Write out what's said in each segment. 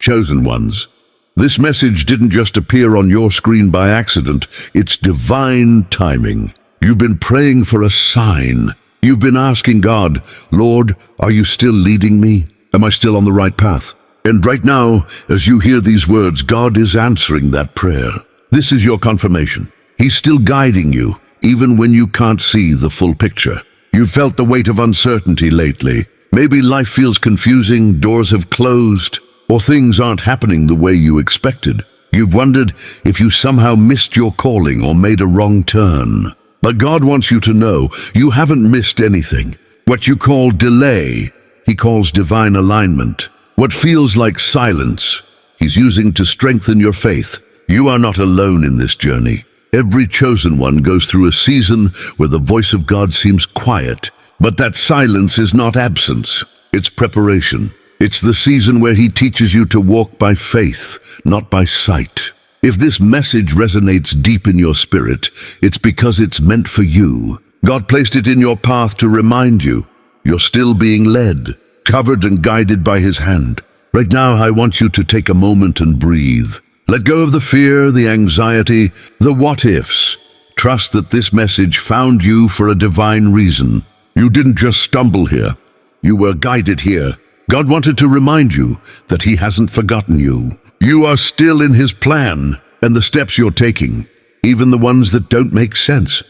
Chosen ones, this message didn't just appear on your screen by accident. It's divine timing. You've been praying for a sign. You've been asking God, Lord, are you still leading me? Am I still on the right path? And right now, as you hear these words, God is answering that prayer. This is your confirmation. He's still guiding you, even when you can't see the full picture. You've felt the weight of uncertainty lately. Maybe life feels confusing, doors have closed, or things aren't happening the way you expected. You've wondered if you somehow missed your calling or made a wrong turn. But God wants you to know you haven't missed anything. What you call delay, He calls divine alignment. What feels like silence, He's using to strengthen your faith. You are not alone in this journey. Every chosen one goes through a season where the voice of God seems quiet. But that silence is not absence, it's preparation. It's the season where He teaches you to walk by faith, not by sight. If this message resonates deep in your spirit, it's because it's meant for you. God placed it in your path to remind you you're still being led, covered and guided by His hand. Right now, I want you to take a moment and breathe. Let go of the fear, the anxiety, the what-ifs. Trust that this message found you for a divine reason. You didn't just stumble here. You were guided here. God wanted to remind you that He hasn't forgotten you. You are still in His plan, and the steps you're taking, even the ones that don't make sense,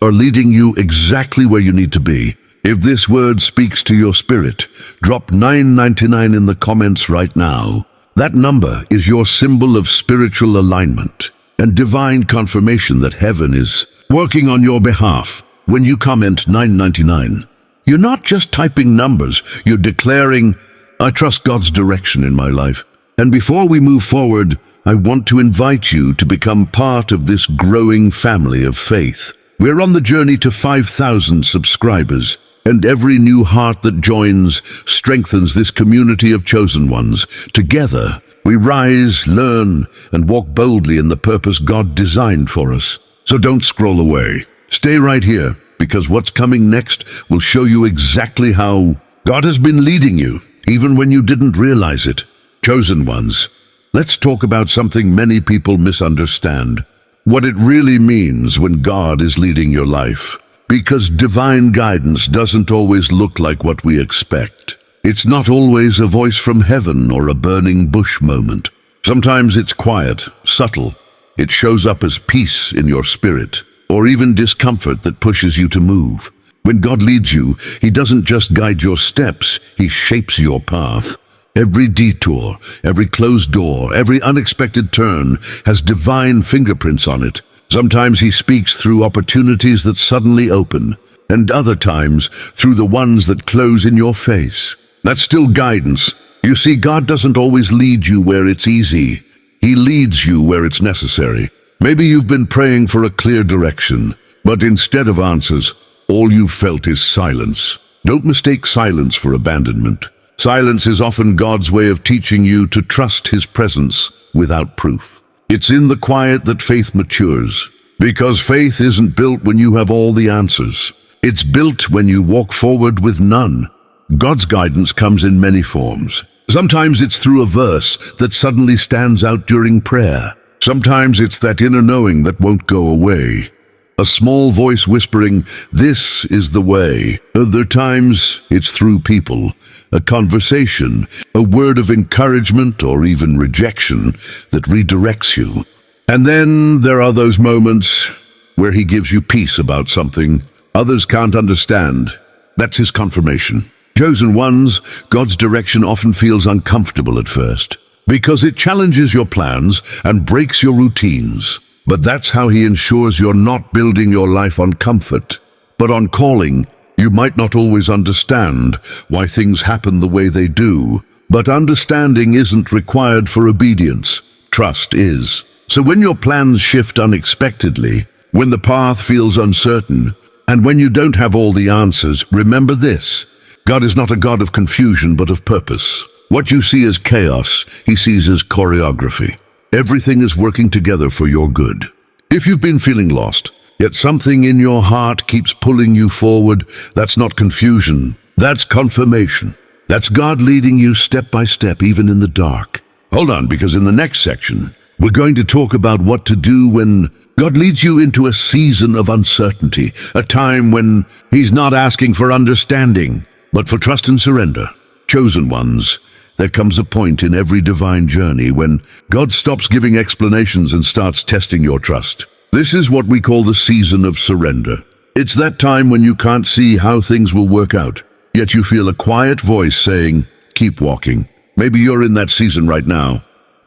are leading you exactly where you need to be. If this word speaks to your spirit, drop $9.99 in the comments right now. That number is your symbol of spiritual alignment and divine confirmation that heaven is working on your behalf. When you comment $9.99, you're not just typing numbers, you're declaring, I trust God's direction in my life. And before we move forward, I want to invite you to become part of this growing family of faith. We're on the journey to 5,000 subscribers, and every new heart that joins strengthens this community of chosen ones. Together, we rise, learn, and walk boldly in the purpose God designed for us. So don't scroll away. Stay right here, because what's coming next will show you exactly how God has been leading you, even when you didn't realize it. Chosen ones, let's talk about something many people misunderstand. What it really means when God is leading your life. Because divine guidance doesn't always look like what we expect. It's not always a voice from heaven or a burning bush moment. Sometimes it's quiet, subtle. It shows up as peace in your spirit, or even discomfort that pushes you to move. When God leads you, He doesn't just guide your steps, He shapes your path. Every detour, every closed door, every unexpected turn has divine fingerprints on it. Sometimes He speaks through opportunities that suddenly open, and other times through the ones that close in your face. That's still guidance. You see, God doesn't always lead you where it's easy. He leads you where it's necessary. Maybe you've been praying for a clear direction, but instead of answers, all you've felt is silence. Don't mistake silence for abandonment. Silence is often God's way of teaching you to trust His presence without proof. It's in the quiet that faith matures, because faith isn't built when you have all the answers. It's built when you walk forward with none. God's guidance comes in many forms. Sometimes it's through a verse that suddenly stands out during prayer. Sometimes it's that inner knowing that won't go away. A small voice whispering, "This is the way." Other times, it's through people, a conversation, a word of encouragement or even rejection that redirects you. And then there are those moments where He gives you peace about something others can't understand. That's His confirmation. Chosen ones, God's direction often feels uncomfortable at first, because it challenges your plans and breaks your routines. But that's how He ensures you're not building your life on comfort, but on calling. You might not always understand why things happen the way they do, but understanding isn't required for obedience. Trust is. So when your plans shift unexpectedly, when the path feels uncertain, and when you don't have all the answers, remember this: God is not a God of confusion, but of purpose. What you see as chaos, He sees as choreography. Everything is working together for your good. If you've been feeling lost, yet something in your heart keeps pulling you forward, that's not confusion. That's confirmation. That's God leading you step by step, even in the dark. Hold on, because in the next section, we're going to talk about what to do when God leads you into a season of uncertainty, a time when He's not asking for understanding, but for trust and surrender. Chosen ones, there comes a point in every divine journey when God stops giving explanations and starts testing your trust. This is what we call the season of surrender. It's that time when you can't see how things will work out, yet you feel a quiet voice saying, keep walking. Maybe you're in that season right now.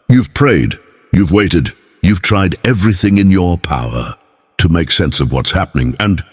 You've prayed, you've waited, you've tried everything in your power to make sense of what's happening, and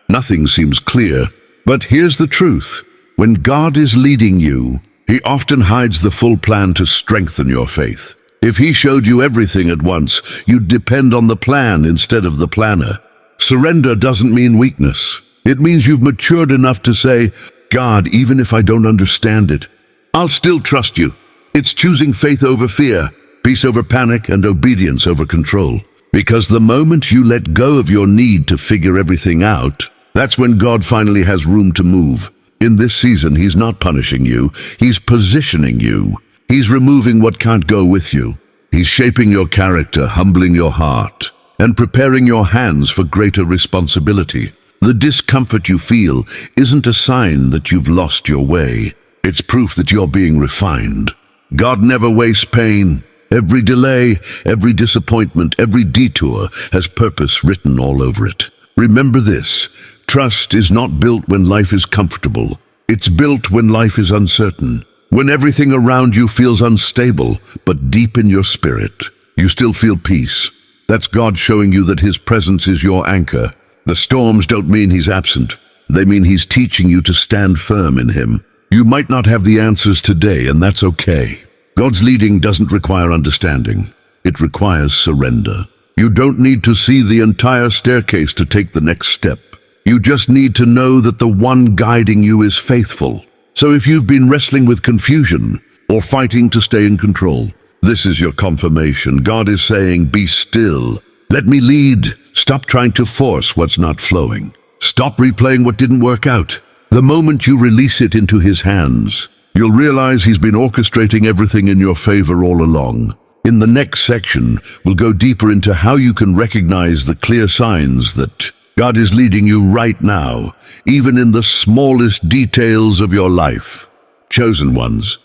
nothing seems clear. But here's the truth. When God is leading you, He often hides the full plan to strengthen your faith. If He showed you everything at once, you'd depend on the plan instead of the planner. Surrender doesn't mean weakness. It means you've matured enough to say, God, even if I don't understand it, I'll still trust you. It's choosing faith over fear, peace over panic, and obedience over control. Because the moment you let go of your need to figure everything out, that's when God finally has room to move. In this season, He's not punishing you. He's positioning you. He's removing what can't go with you. He's shaping your character, humbling your heart, and preparing your hands for greater responsibility. The discomfort you feel isn't a sign that you've lost your way. It's proof that you're being refined. God never wastes pain. Every delay, every disappointment, every detour has purpose written all over it. Remember this, trust is not built when life is comfortable. It's built when life is uncertain. When everything around you feels unstable, but deep in your spirit, you still feel peace. That's God showing you that His presence is your anchor. The storms don't mean He's absent. They mean He's teaching you to stand firm in Him. You might not have the answers today, and that's okay. God's leading doesn't require understanding. It requires surrender. You don't need to see the entire staircase to take the next step. You just need to know that the one guiding you is faithful. So if you've been wrestling with confusion or fighting to stay in control, this is your confirmation. God is saying, be still. Let me lead. Stop trying to force what's not flowing. Stop replaying what didn't work out. The moment you release it into His hands, you'll realize He's been orchestrating everything in your favor all along. In the next section, we'll go deeper into how you can recognize the clear signs that God is leading you right now, even in the smallest details of your life. Chosen ones,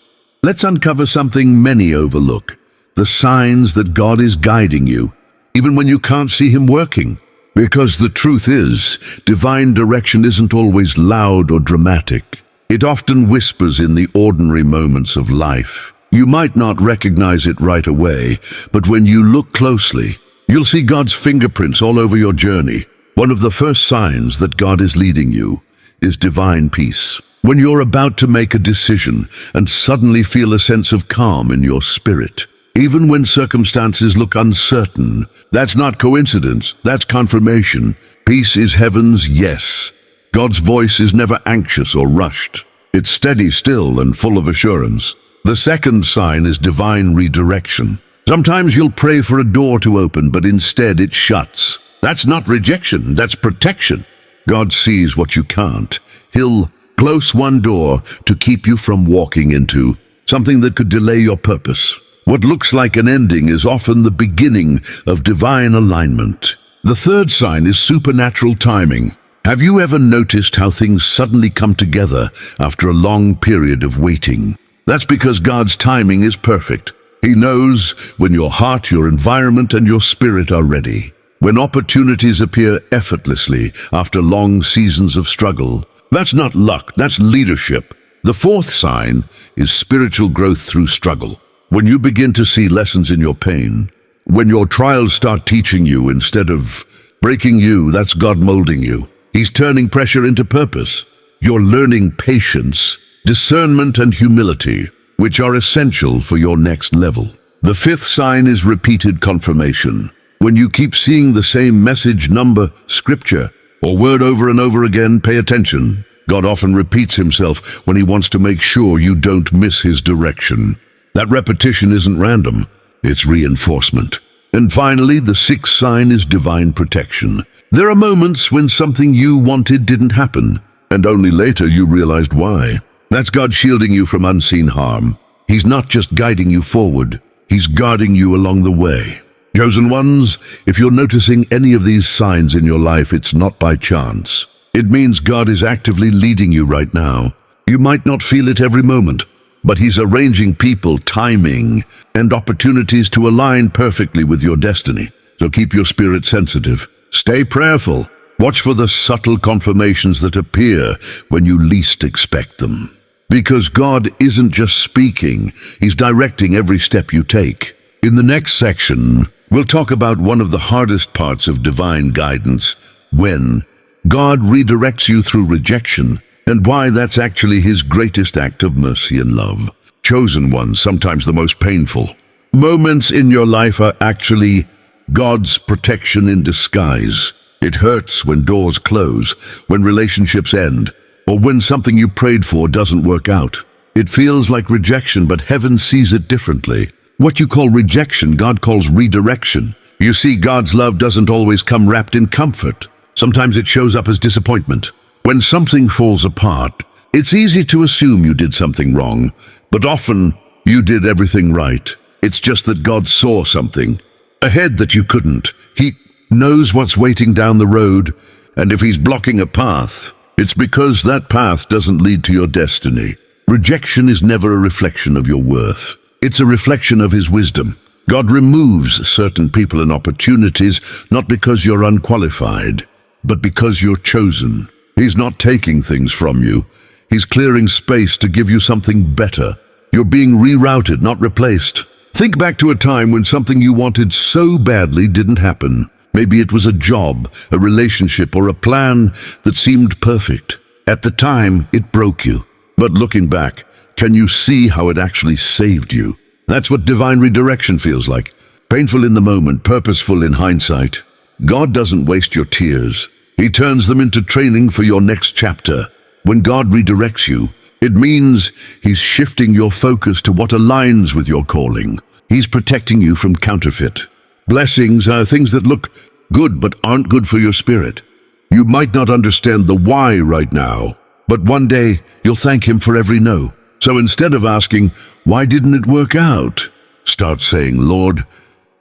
let's uncover something many overlook, the signs that God is guiding you, even when you can't see Him working. Because the truth is, divine direction isn't always loud or dramatic. It often whispers in the ordinary moments of life. You might not recognize it right away, but when you look closely, you'll see God's fingerprints all over your journey. One of the first signs that God is leading you is divine peace. When you're about to make a decision and suddenly feel a sense of calm in your spirit, even when circumstances look uncertain, that's not coincidence, that's confirmation. Peace is heaven's yes. God's voice is never anxious or rushed. It's steady, still, and full of assurance. The second sign is divine redirection. Sometimes you'll pray for a door to open, but instead it shuts. That's not rejection, that's protection. God sees what you can't. He'll close one door to keep you from walking into something that could delay your purpose. What looks like an ending is often the beginning of divine alignment. The third sign is supernatural timing. Have you ever noticed how things suddenly come together after a long period of waiting? That's because God's timing is perfect. He knows when your heart, your environment, and your spirit are ready. When opportunities appear effortlessly after long seasons of struggle, that's not luck, that's leadership. The fourth sign is spiritual growth through struggle. When you begin to see lessons in your pain, when your trials start teaching you instead of breaking you, that's God molding you. He's turning pressure into purpose. You're learning patience, discernment, and humility, which are essential for your next level. The fifth sign is repeated confirmation. When you keep seeing the same message, number, scripture, or word over and over again, pay attention. God often repeats Himself when He wants to make sure you don't miss His direction. That repetition isn't random, it's reinforcement. And finally, the sixth sign is divine protection. There are moments when something you wanted didn't happen, and only later you realized why. That's God shielding you from unseen harm. He's not just guiding you forward, He's guarding you along the way. Chosen ones, if you're noticing any of these signs in your life, it's not by chance. It means God is actively leading you right now. You might not feel it every moment, but He's arranging people, timing, and opportunities to align perfectly with your destiny. So keep your spirit sensitive. Stay prayerful. Watch for the subtle confirmations that appear when you least expect them. Because God isn't just speaking, He's directing every step you take. In the next section, we'll talk about one of the hardest parts of divine guidance, when God redirects you through rejection, and why that's actually His greatest act of mercy and love. Chosen ones, sometimes the most painful moments in your life are actually God's protection in disguise. It hurts when doors close, when relationships end, or when something you prayed for doesn't work out. It feels like rejection, but heaven sees it differently. What you call rejection, God calls redirection. You see, God's love doesn't always come wrapped in comfort. Sometimes it shows up as disappointment. When something falls apart, it's easy to assume you did something wrong, but often you did everything right. It's just that God saw something ahead that you couldn't. He knows what's waiting down the road, and if He's blocking a path, it's because that path doesn't lead to your destiny. Rejection is never a reflection of your worth. It's a reflection of His wisdom. God removes certain people and opportunities not because you're unqualified, but because you're chosen. He's not taking things from you. He's clearing space to give you something better. You're being rerouted, not replaced. Think back to a time when something you wanted so badly didn't happen. Maybe it was a job, a relationship, or a plan that seemed perfect. At the time, it broke you. But looking back, can you see how it actually saved you? That's what divine redirection feels like. Painful in the moment, purposeful in hindsight. God doesn't waste your tears. He turns them into training for your next chapter. When God redirects you, it means He's shifting your focus to what aligns with your calling. He's protecting you from counterfeit. Blessings are things that look good but aren't good for your spirit. You might not understand the why right now, but one day you'll thank Him for every no. So instead of asking, why didn't it work out? Start saying, Lord,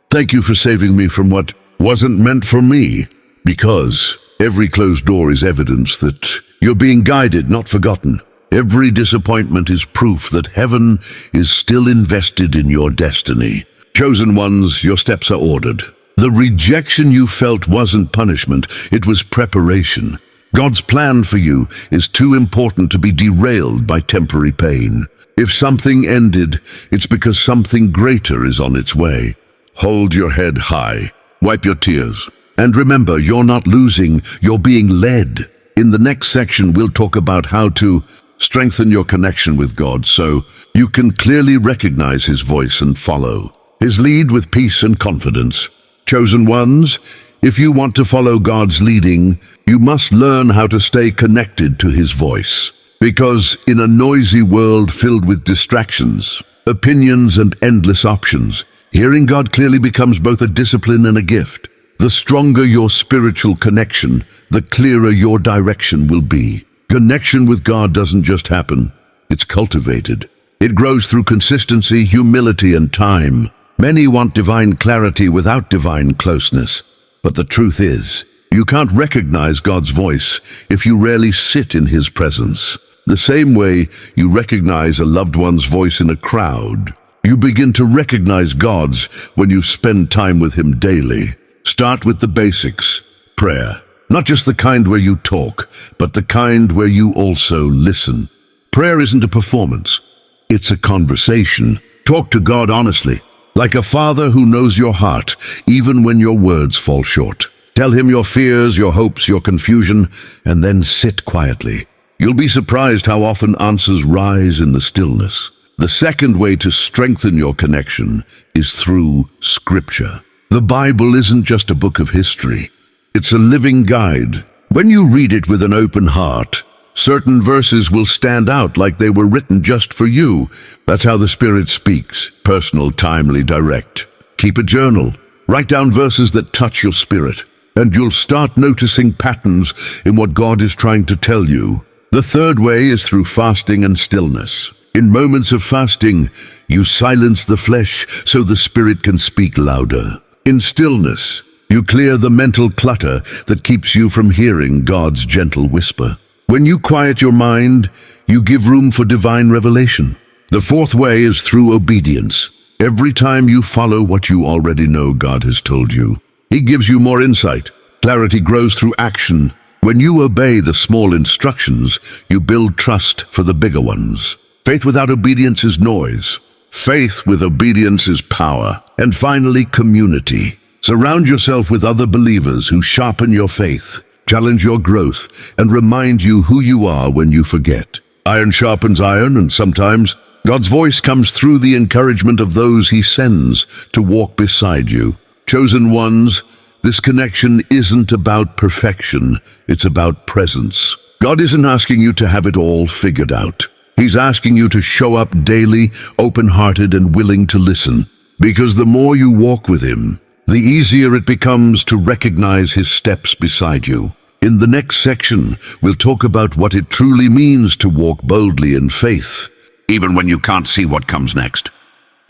thank you for saving me from what wasn't meant for me. Because every closed door is evidence that you're being guided, not forgotten. Every disappointment is proof that heaven is still invested in your destiny. Chosen ones, your steps are ordered. The rejection you felt wasn't punishment, it was preparation. God's plan for you is too important to be derailed by temporary pain. If something ended, it's because something greater is on its way. Hold your head high, wipe your tears, and remember, you're not losing, you're being led. In the next section, we'll talk about how to strengthen your connection with God so you can clearly recognize His voice and follow His lead with peace and confidence. Chosen ones, if you want to follow God's leading, you must learn how to stay connected to His voice. Because in a noisy world filled with distractions, opinions, and endless options, hearing God clearly becomes both a discipline and a gift. The stronger your spiritual connection, the clearer your direction will be. Connection with God doesn't just happen, it's cultivated. It grows through consistency, humility, and time. Many want divine clarity without divine closeness. But the truth is, you can't recognize God's voice if you rarely sit in His presence. The same way you recognize a loved one's voice in a crowd, you begin to recognize God's when you spend time with Him daily. Start with the basics. Prayer. Not just the kind where you talk, but the kind where you also listen. Prayer isn't a performance. It's a conversation. Talk to God honestly, like a father who knows your heart, even when your words fall short. Tell Him your fears, your hopes, your confusion, and then sit quietly. You'll be surprised how often answers rise in the stillness. The second way to strengthen your connection is through Scripture. The Bible isn't just a book of history. It's a living guide. When you read it with an open heart, certain verses will stand out like they were written just for you. That's how the Spirit speaks. Personal, timely, direct. Keep a journal. Write down verses that touch your spirit, and you'll start noticing patterns in what God is trying to tell you. The third way is through fasting and stillness. In moments of fasting, you silence the flesh so the spirit can speak louder. In stillness, you clear the mental clutter that keeps you from hearing God's gentle whisper. When you quiet your mind, you give room for divine revelation. The fourth way is through obedience. Every time you follow what you already know God has told you, He gives you more insight. Clarity grows through action. When you obey the small instructions, you build trust for the bigger ones. Faith without obedience is noise. Faith with obedience is power. And finally, community. Surround yourself with other believers who sharpen your faith, challenge your growth, and remind you who you are when you forget. Iron sharpens iron, and sometimes God's voice comes through the encouragement of those He sends to walk beside you. Chosen ones, this connection isn't about perfection, it's about presence. God isn't asking you to have it all figured out. He's asking you to show up daily, open-hearted and willing to listen. Because the more you walk with Him, the easier it becomes to recognize His steps beside you. In the next section, we'll talk about what it truly means to walk boldly in faith, even when you can't see what comes next,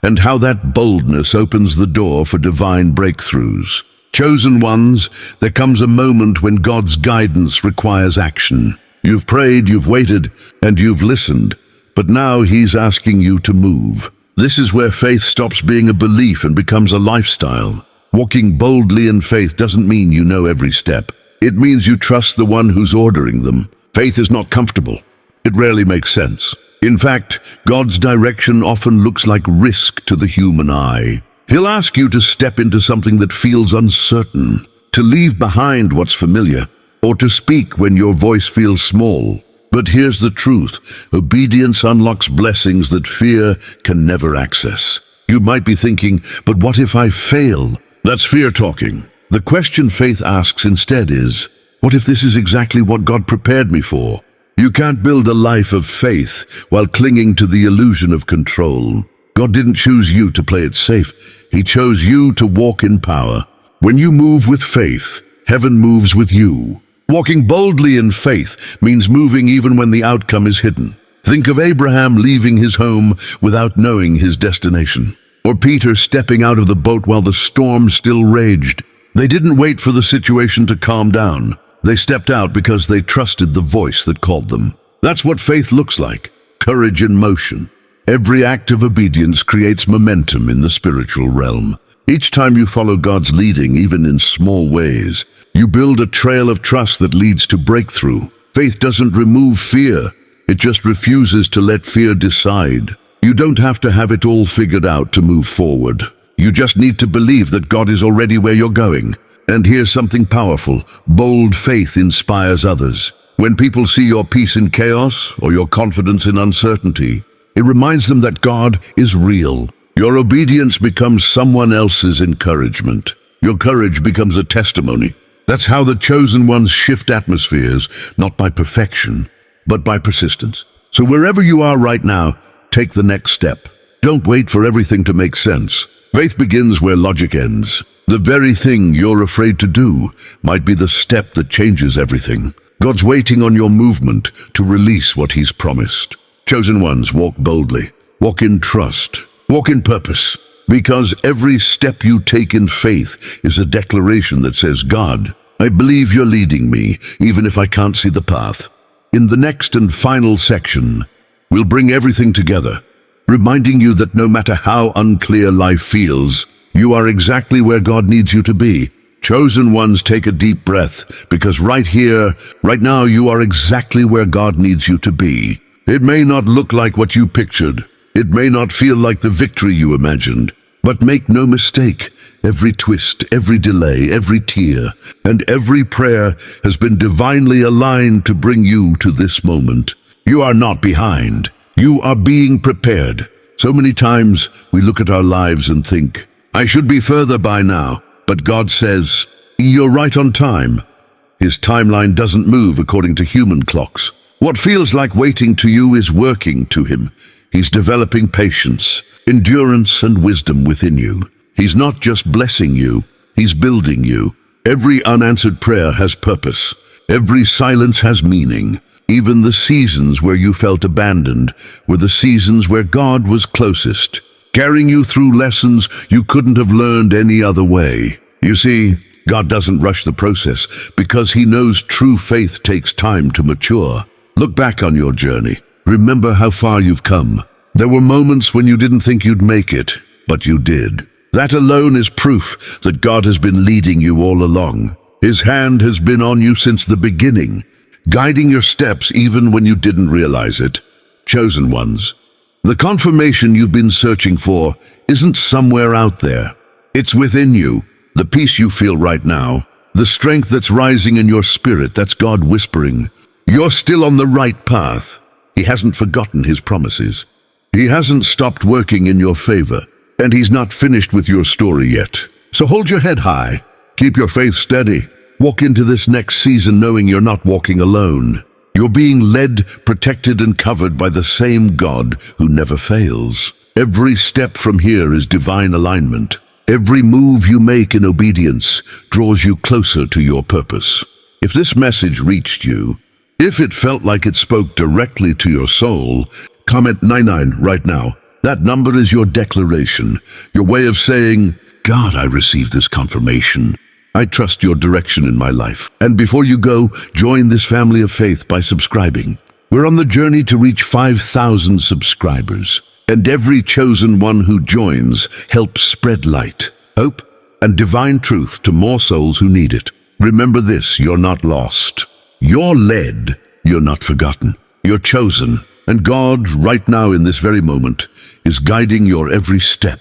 and how that boldness opens the door for divine breakthroughs. Chosen ones, there comes a moment when God's guidance requires action. You've prayed, you've waited, and you've listened, but now He's asking you to move. This is where faith stops being a belief and becomes a lifestyle. Walking boldly in faith doesn't mean you know every step. It means you trust the one who's ordering them. Faith is not comfortable. It rarely makes sense. In fact, God's direction often looks like risk to the human eye. He'll ask you to step into something that feels uncertain, to leave behind what's familiar, or to speak when your voice feels small. But here's the truth. Obedience unlocks blessings that fear can never access. You might be thinking, but what if I fail? That's fear talking. The question faith asks instead is, what if this is exactly what God prepared me for? You can't build a life of faith while clinging to the illusion of control. God didn't choose you to play it safe. He chose you to walk in power. When you move with faith, heaven moves with you. Walking boldly in faith means moving even when the outcome is hidden. Think of Abraham leaving his home without knowing his destination, or Peter stepping out of the boat while the storm still raged. They didn't wait for the situation to calm down. They stepped out because they trusted the voice that called them. That's what faith looks like, courage in motion. Every act of obedience creates momentum in the spiritual realm. Each time you follow God's leading, even in small ways, you build a trail of trust that leads to breakthrough. Faith doesn't remove fear. It just refuses to let fear decide. You don't have to have it all figured out to move forward. You just need to believe that God is already where you're going. And here's something powerful. Bold faith inspires others. When people see your peace in chaos or your confidence in uncertainty, it reminds them that God is real. Your obedience becomes someone else's encouragement. Your courage becomes a testimony. That's how the chosen ones shift atmospheres, not by perfection, but by persistence. So wherever you are right now, take the next step. Don't wait for everything to make sense. Faith begins where logic ends. The very thing you're afraid to do might be the step that changes everything. God's waiting on your movement to release what He's promised. Chosen ones, walk boldly. Walk in trust. Walk in purpose. Because every step you take in faith is a declaration that says, God, I believe you're leading me, even if I can't see the path. In the next and final section, we'll bring everything together, reminding you that no matter how unclear life feels, you are exactly where God needs you to be. Chosen ones, take a deep breath, because right here, right now, you are exactly where God needs you to be. It may not look like what you pictured. It may not feel like the victory you imagined. But make no mistake, every twist, every delay, every tear, and every prayer has been divinely aligned to bring you to this moment. You are not behind. You are being prepared. So many times we look at our lives and think, I should be further by now. But God says, you're right on time. His timeline doesn't move according to human clocks. What feels like waiting to you is working to Him. He's developing patience, endurance, and wisdom within you. He's not just blessing you, He's building you. Every unanswered prayer has purpose. Every silence has meaning. Even the seasons where you felt abandoned were the seasons where God was closest, carrying you through lessons you couldn't have learned any other way. You see, God doesn't rush the process because He knows true faith takes time to mature. Look back on your journey. Remember how far you've come. There were moments when you didn't think you'd make it, but you did. That alone is proof that God has been leading you all along. His hand has been on you since the beginning, guiding your steps even when you didn't realize it. Chosen ones, the confirmation you've been searching for isn't somewhere out there. It's within you. The peace you feel right now, the strength that's rising in your spirit, that's God whispering, you're still on the right path. He hasn't forgotten His promises. He hasn't stopped working in your favor, and He's not finished with your story yet. So hold your head high, keep your faith steady, walk into this next season knowing you're not walking alone. You're being led, protected, and covered by the same God who never fails. Every step from here is divine alignment. Every move you make in obedience draws you closer to your purpose. If this message reached you, if it felt like it spoke directly to your soul, comment 99 right now. That number is your declaration, your way of saying, God, I receive this confirmation. I trust your direction in my life. And before you go, join this family of faith by subscribing. We're on the journey to reach 5,000 subscribers. And every chosen one who joins helps spread light, hope, and divine truth to more souls who need it. Remember this, you're not lost. You're led. You're not forgotten. You're chosen. And God, right now in this very moment, is guiding your every step.